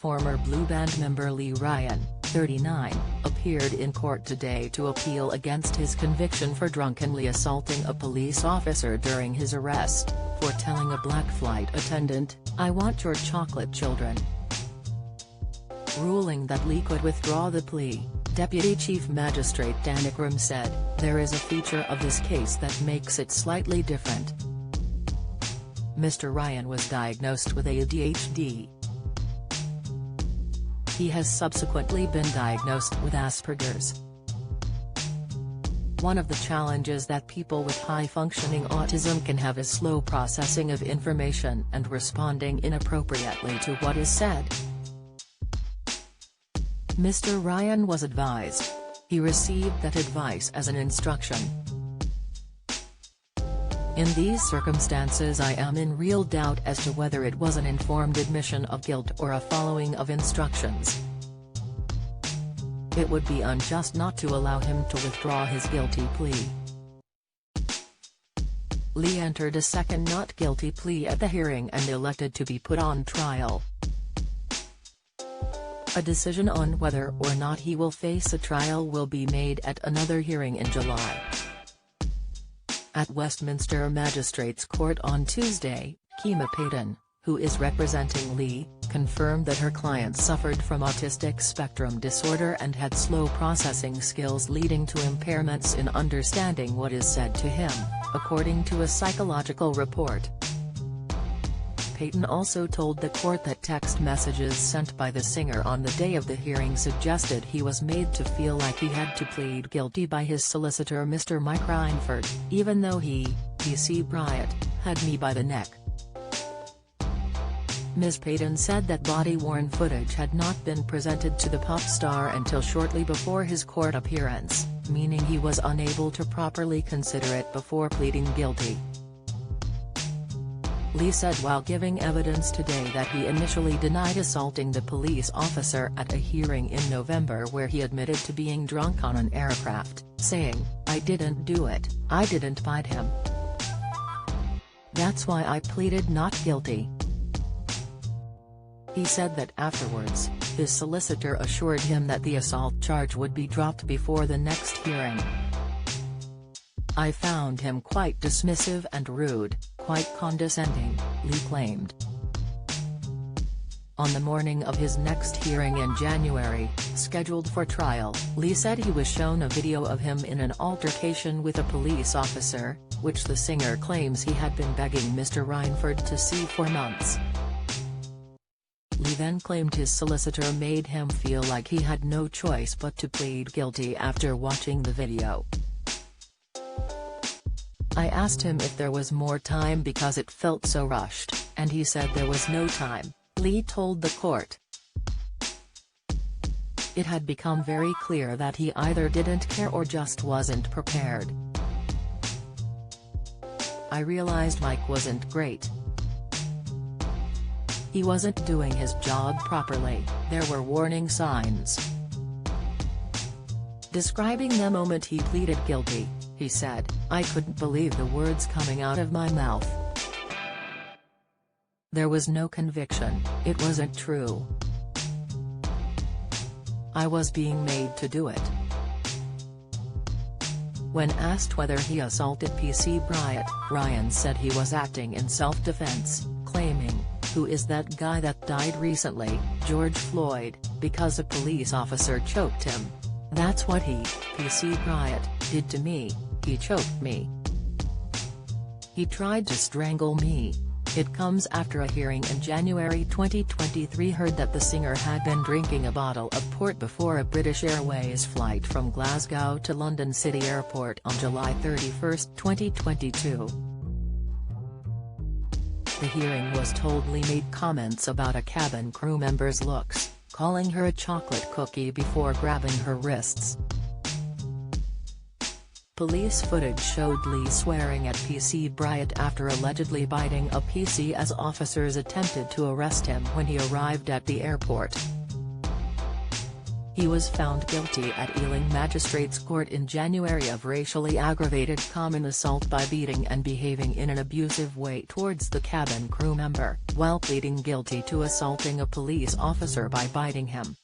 former Blue Band member Lee Ryan, 39, appeared in court today to appeal against his conviction for drunkenly assaulting a police officer during his arrest, for telling a black flight attendant, "I want your chocolate children." Ruling that Lee could withdraw the plea, Deputy Chief Magistrate Dan Ikram said, "There is a feature of this case that makes it slightly different. Mr. Ryan was diagnosed with ADHD. He has subsequently been diagnosed with Asperger's. One of the challenges that people with high-functioning autism can have is slow processing of information and responding inappropriately to what is said." Mr. Ryan was advised. He received that advice as an instruction. "In these circumstances I am in real doubt as to whether it was an informed admission of guilt or a following of instructions. It would be unjust not to allow him to withdraw his guilty plea." Lee entered a second not guilty plea at the hearing and elected to be put on trial. A decision on whether or not he will face a trial will be made at another hearing in July. At Westminster Magistrates Court on Tuesday, Kima Payton, who is representing Lee, confirmed that her client suffered from autistic spectrum disorder and had slow processing skills leading to impairments in understanding what is said to him, according to a psychological report. Payton also told the court that text messages sent by the singer on the day of the hearing suggested he was made to feel like he had to plead guilty by his solicitor Mr. Mike Reinford, even though he, PC Bryant, had me by the neck. Ms. Payton said that body-worn footage had not been presented to the pop star until shortly before his court appearance, meaning he was unable to properly consider it before pleading guilty. Lee said while giving evidence today that he initially denied assaulting the police officer at a hearing in November where he admitted to being drunk on an aircraft, saying, "I didn't do it, I didn't bite him. That's why I pleaded not guilty." He said that afterwards, his solicitor assured him that the assault charge would be dropped before the next hearing. "I found him quite dismissive and rude, quite condescending," Lee claimed. On the morning of his next hearing in January, scheduled for trial, Lee said he was shown a video of him in an altercation with a police officer, which the singer claims he had been begging Mr. Reinford to see for months. Lee then claimed his solicitor made him feel like he had no choice but to plead guilty after watching the video. "I asked him if there was more time because it felt so rushed, and he said there was no time," Lee told the court. It had become very clear that he either didn't care or just wasn't prepared. "I realized Mike wasn't great. He wasn't doing his job properly, there were warning signs." Describing the moment he pleaded guilty, he said, "I couldn't believe the words coming out of my mouth. There was no conviction, it wasn't true. I was being made to do it." When asked whether he assaulted PC Bryant, Ryan said he was acting in self-defense, claiming, "Who is that guy that died recently, George Floyd, because a police officer choked him? That's what he, PC Bryant, did to me. He choked me. He tried to strangle me." It comes after a hearing in January 2023 heard that the singer had been drinking a bottle of port before a British Airways flight from Glasgow to London City Airport on July 31, 2022. The hearing was told Lee made comments about a cabin crew member's looks, calling her a chocolate cookie before grabbing her wrists. Police footage showed Lee swearing at PC Bryant after allegedly biting a PC as officers attempted to arrest him when he arrived at the airport. He was found guilty at Ealing Magistrates Court in January of racially aggravated common assault by beating and behaving in an abusive way towards the cabin crew member, while pleading guilty to assaulting a police officer by biting him.